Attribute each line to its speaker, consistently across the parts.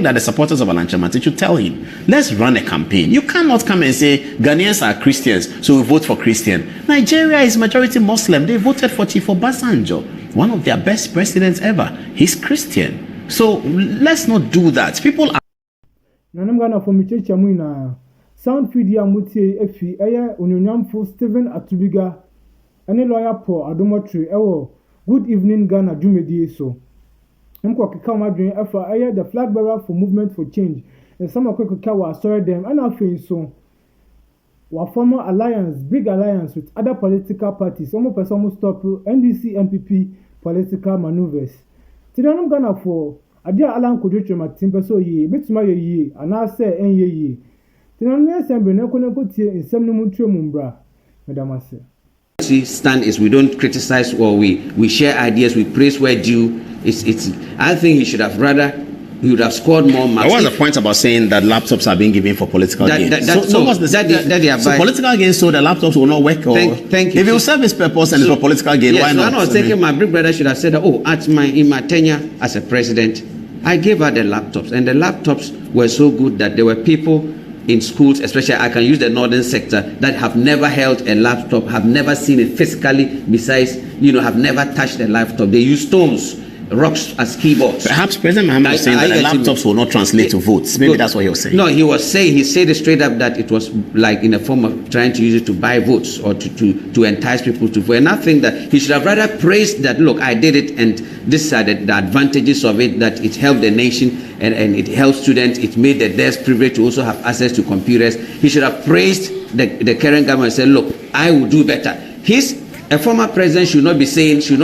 Speaker 1: that the supporters of Alan Chamati should tell him, let's run a campaign. You cannot come and say Ghanaians are Christians, so we vote for Christian. Nigeria is majority Muslim. They voted for Chief Obasanjo, one of their best presidents ever. He's Christian. So let's not do that. People are
Speaker 2: sound feed mutie efi eye onyonyamfo Stephen Atubiga ene lawyer Paul Adomotri ewo Good Evening Ghana Jumedi so mko keka madwen efa eye the flag bearer for Movement for Change and some akeka wa sorry them and afin so wa former alliance big alliance with other political parties almost person almost stop NDC MPP political maneuvers tidanum Ghana for adia Alan Kodwoche Martin peso yi betuma ye ana say enye yi
Speaker 3: stand is we don't criticize or we share ideas, we praise where due. I think he would have scored more marks.
Speaker 1: What was the point about saying that laptops are being given for political gain? So political gain, so the laptops will not work?
Speaker 3: Thank you.
Speaker 1: If it will serve its purpose and it's for political gain, why not?
Speaker 3: I was thinking my big brother should have said, in my tenure as a president, I gave her the laptops, and the laptops were so good that there were people in schools, especially I can use the northern sector, that have never held a laptop, have never seen it physically, besides, have never touched a laptop. They use stones, rocks as keyboards.
Speaker 1: Perhaps President Mohammed was saying that the laptops will not translate to votes. Maybe that's what he was saying.
Speaker 3: No, he said it straight up that it was like in a form of trying to use it to buy votes or to entice people to vote. And I think that he should have rather praised that, look, I did it, and this are the advantages of it, that it helped the nation and it helped students, it made the desk privilege to also have access to computers. He should have praised the current government and said, look, I will do better. A former president should not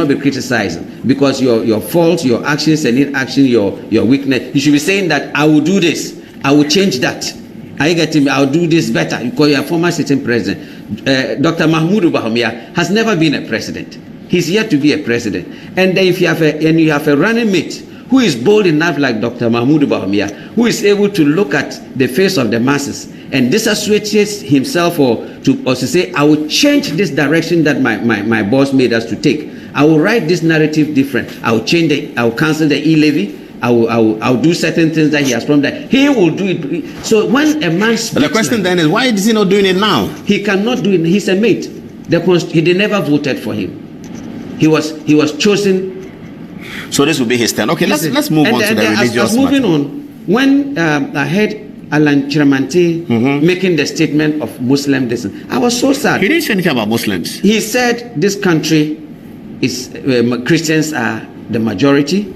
Speaker 3: be criticizing because your faults, your actions and inaction, your weakness. You should be saying that I will do this, I will change that. I get him, I'll do this better because you're a former sitting president. Dr. Mahmoud Bahomia has never been a president. He's yet to be a president. And if you have a running mate who is bold enough like Dr. Mahmoud Bahomia, who is able to look at the face of the masses and disassociates himself or to say, I will change this direction that my boss made us to take. I will write this narrative different. I will cancel the e-levy. I will do certain things that he has promised that he will do it. So when a man speaks,
Speaker 1: but the question then is, why is he not doing it now?
Speaker 3: He cannot do it. He's a mate. They never voted for him. He was chosen.
Speaker 1: So this will be his turn. Okay, let's move on to the religious matter.
Speaker 3: Moving on, when I heard Alan Chamati making the statement of Muslim descent, I was so sad.
Speaker 1: He didn't say anything about Muslims.
Speaker 3: He said this country is Christians are the majority,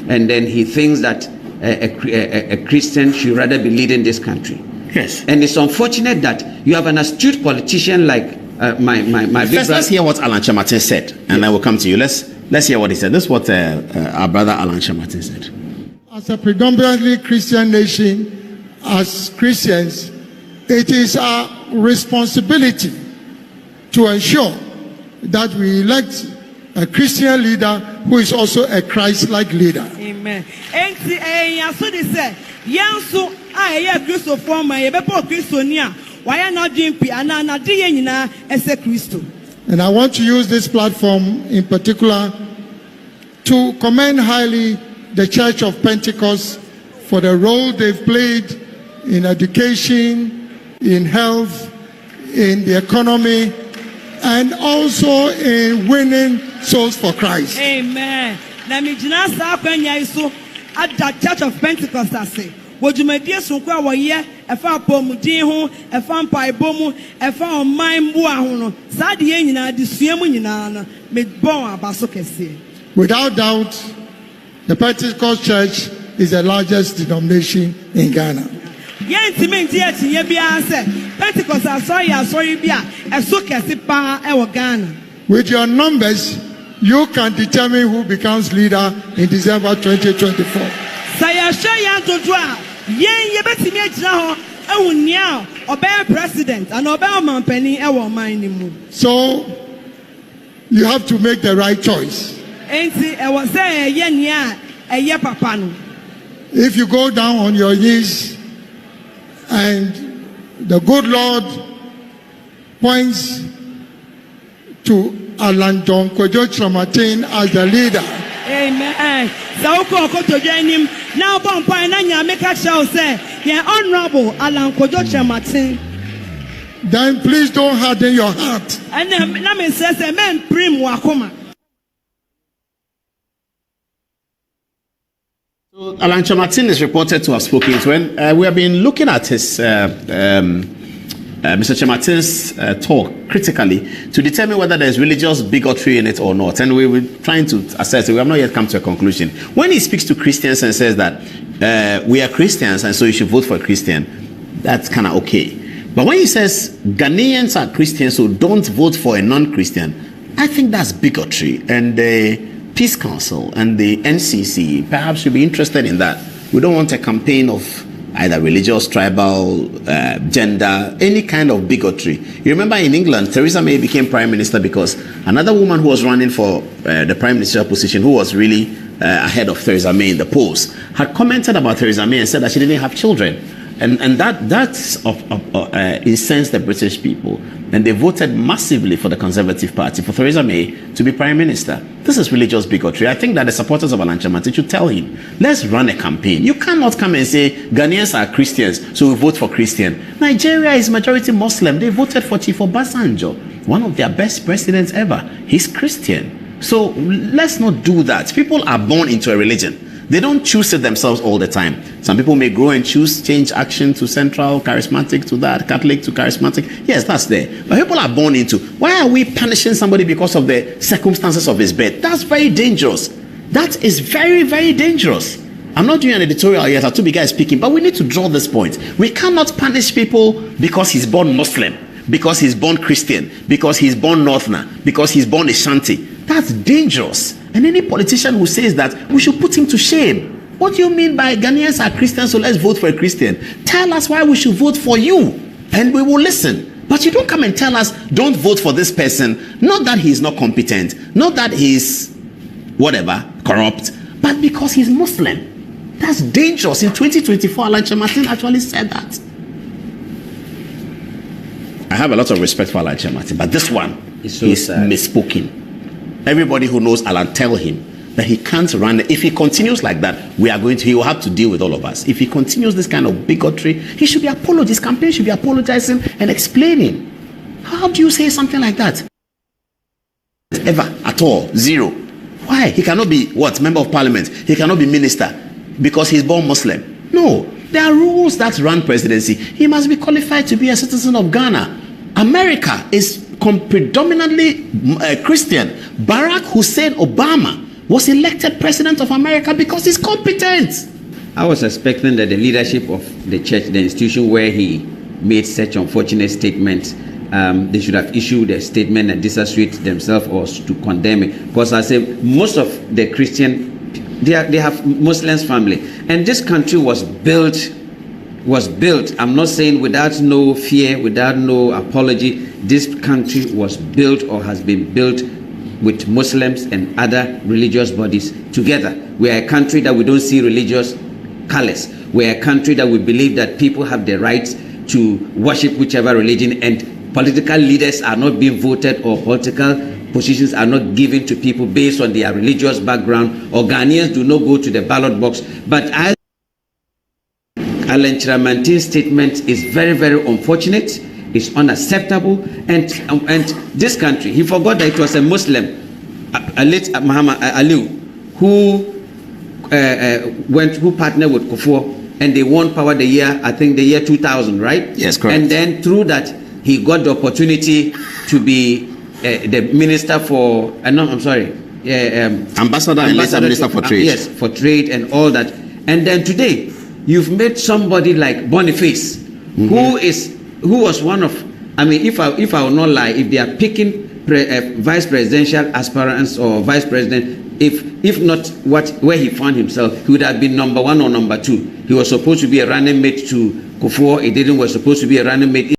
Speaker 3: and then he thinks that a Christian should rather be leading this country.
Speaker 1: Yes.
Speaker 3: And it's unfortunate that you have an astute politician like my big brother.
Speaker 1: Let's hear what Alan Chamati said, and I will come to you. Let's hear what he said. This is what our brother Alan Chamati said.
Speaker 4: As a predominantly Christian nation, as Christians, it is our responsibility to ensure that we elect a Christian leader who is also a Christ-like leader. Amen. And I want to use this platform in particular to commend highly the Church of Pentecost for the role they've played in education, in health, in the economy, and also in winning souls for Christ.
Speaker 5: Amen. At the Church of Pentecost, I say, wojumedie sonkwa woye efa pomudin ho efa mpaibo mu efa oman bua ho no sade ye nyina de suamu nyina no me bon abaso kese.
Speaker 4: Without doubt, the Pentecost Church is the largest denomination in Ghana.
Speaker 5: Yentimenti etinye bia se Pentecost asori bia eso kese pa e wo Ghana.
Speaker 4: With your numbers, you can determine who becomes leader in December 2024.
Speaker 5: Sayasha yantodo a yen ye betimi agina ho ehunnia obey president and obey mampani e wo man ni mu.
Speaker 4: So you have to make the right choice.
Speaker 5: Enti e wo say ye nia e ye papa no.
Speaker 4: If you go down on your knees and the good Lord points to Alan John Kodwoche Martin as the leader.
Speaker 5: Amen. Now, Bompa and Anya make a show say, yeah, honorable Alan Kojocha Martin.
Speaker 4: Then please don't harden your heart.
Speaker 5: And then Namin says, a man prim wakoma.
Speaker 1: So Alan Martin is reported to have spoken when we have been looking at his Mr. Chamartin's talk critically to determine whether there's religious bigotry in it or not. And we were trying to assess it. We have not yet come to a conclusion. When he speaks to Christians and says that we are Christians and so you should vote for a Christian, that's kind of okay. But when he says Ghanaians are Christians, so don't vote for a non-Christian, I think that's bigotry. And the Peace Council and the NCC perhaps should be interested in that. We don't want a campaign of either religious, tribal, gender, any kind of bigotry. You remember in England, Theresa May became prime minister because another woman who was running for the prime ministerial position, who was really ahead of Theresa May in the polls, had commented about Theresa May and said that she didn't have children. And that's incensed the British people. And they voted massively for the Conservative Party, for Theresa May to be Prime Minister. This is religious bigotry. I think that the supporters of Alan Chamartin should tell him, let's run a campaign. You cannot come and say, Ghanaians are Christians, so we vote for Christian. Nigeria is majority Muslim. They voted for Chief Obasanjo, one of their best presidents ever. He's Christian. So let's not do that. People are born into a religion. They don't choose it themselves all the time. Some people may grow and choose change action to central, charismatic to that, Catholic to charismatic. Yes, that's there. But people are born into. Why are we punishing somebody because of the circumstances of his birth? That's very dangerous. That is very, very dangerous. I'm not doing an editorial yet. Atubi guy is speaking, but we need to draw this point. We cannot punish people because he's born Muslim, because he's born Christian, because he's born Northerner, because he's born Ashanti. That's dangerous. And any politician who says that, we should put him to shame. What do you mean by Ghanaians are Christians, so let's vote for a Christian? Tell us why we should vote for you, and we will listen. But you don't come and tell us, don't vote for this person. Not that he's not competent, not that he's whatever, corrupt, but because he's Muslim. That's dangerous. In 2024, Alan Chamartin actually said that. I have a lot of respect for Alan Chamartin, but this one is misspoken. Everybody who knows Alan, tell him that he can't run. If he continues like that, he will have to deal with all of us. If he continues this kind of bigotry, he should be apologizing. His campaign should be apologizing and explaining. How do you say something like that? Ever, at all, zero. Why? He cannot be member of parliament. He cannot be minister because he's born Muslim. No, there are rules that run presidency. He must be qualified to be a citizen of Ghana. America is predominantly Christian. Barack Hussein Obama was elected president of America because he's competent.
Speaker 3: I was expecting that the leadership of the church, the institution where he made such unfortunate statements, they should have issued a statement and disassociate themselves or to condemn it. Because I say most of the Christian, they have Muslims family, and this country was built. I'm not saying without no fear, without no apology. This country was built or has been built with Muslims and other religious bodies together. We are a country that we don't see religious colors. We are a country that we believe that people have the right to worship whichever religion, and political leaders are not being voted or political positions are not given to people based on their religious background, or Ghanaians do not go to the ballot box. But Alan Chamartin's statement is very, very unfortunate. It's unacceptable, and this country, he forgot that it was a Muslim, late Muhammad Ali, who partnered with Kufuor, and they won power the year 2000, right?
Speaker 1: Yes, correct.
Speaker 3: And then through that, he got the opportunity to be the minister for, ambassador
Speaker 1: and later minister for trade.
Speaker 3: Yes, for trade and all that. And then today, you've made somebody like Boniface, who was one of, if I will not lie, if they are picking vice presidential aspirants or vice president, if not where he found himself, he would have been number one or number two. He was supposed to be a running mate to Kufuor. He didn't. Was supposed to be a running mate